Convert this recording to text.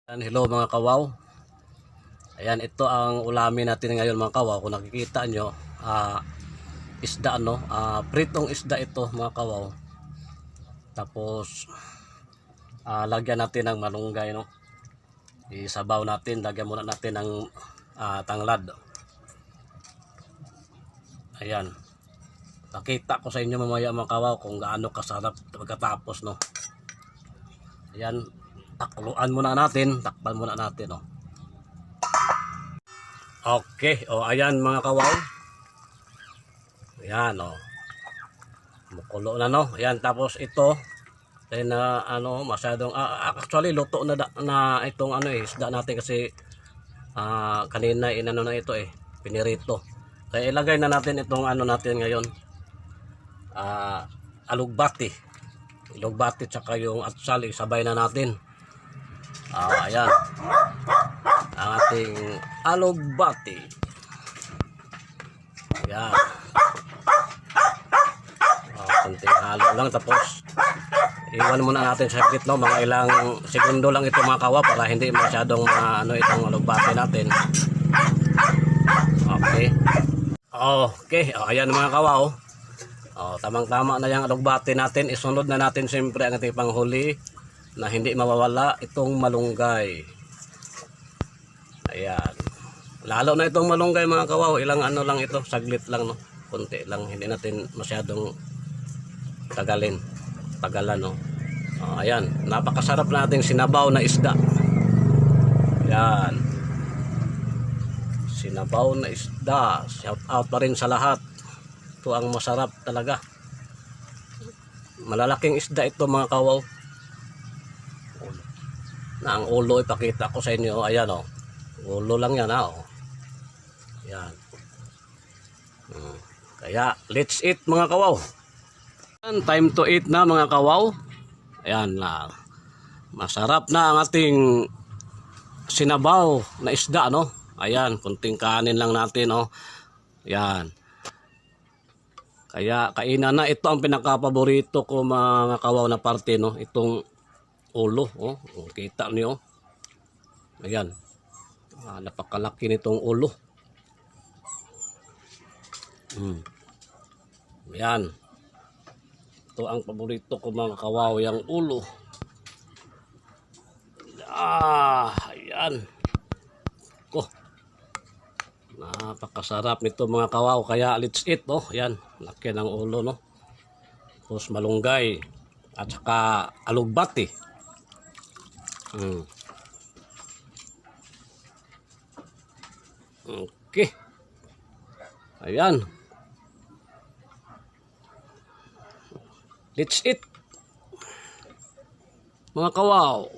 Hello mga kawaw. Ayan, ito ang ulamin natin ngayon mga kawaw. Kung nakikita nyo, isda pritong isda ito mga kawaw. Tapos lagyan natin ng malunggay, no. Isabaw natin, lagyan muna natin ng tanglad. Ayan. Pakita ko sa inyo mamaya mga kawaw kung gaano kasarap pagkatapos, no. Ayan. Takpan muna natin, oh. Okay, ayan mga kawaw. Ayan, mukulo na, no. Ayan, tapos ito then masyadong actually luto na itong isda natin kasi kanina inano na ito pinirito. Kaya ilagay na natin itong natin ngayon. Alugbati. Alugbati tsaka yung atsal sabay na natin. Ayan ang ating alugbati. Ayan, konting halo lang, tapos iwan muna natin sa saglit, no, mga ilang segundo lang ito mga kawa para hindi masyadong itong alugbati natin. Okay, ayan mga kawa, tamang tama na yung alugbati natin. Isunod na natin siyempre ang ating panghuli na hindi mawawala, itong malunggay. Ayan. Lalo na itong malunggay mga kawaw, ilang lang ito, saglit lang, no. Konti lang, hindi natin masyadong tagalan, no. Ayan, napakasarap nating sinabaw na isda. Ayan. Sinabaw na isda. Shout out pa rin sa lahat. Ito ang masarap talaga. Malalaking isda ito mga kawaw. Na ang ulo ipakita ko sa inyo. Ayan, ulo lang yan, Ayan. Kaya let's eat mga kawaw. Time to eat na mga kawaw. Ayan na. Masarap na ang ating sinabaw na isda, no. Ayan, kunting kanin lang natin, Ayan. Kaya kainan na. Ito ang pinaka-paborito ko mga kawaw na parte, no. Itong ulo, kita niyo. Ayan. Napakalaki nitong ulo. Ayan. Ito ang paborito ko mga kawaw, yung ulo. Ayan. Napakasarap nito mga kawaw. Kaya let's eat, Ayan. Laki ng ulo, no. Tapos malunggay. At saka alugbati. Okay. Ayan. Let's eat. Mga kawaw.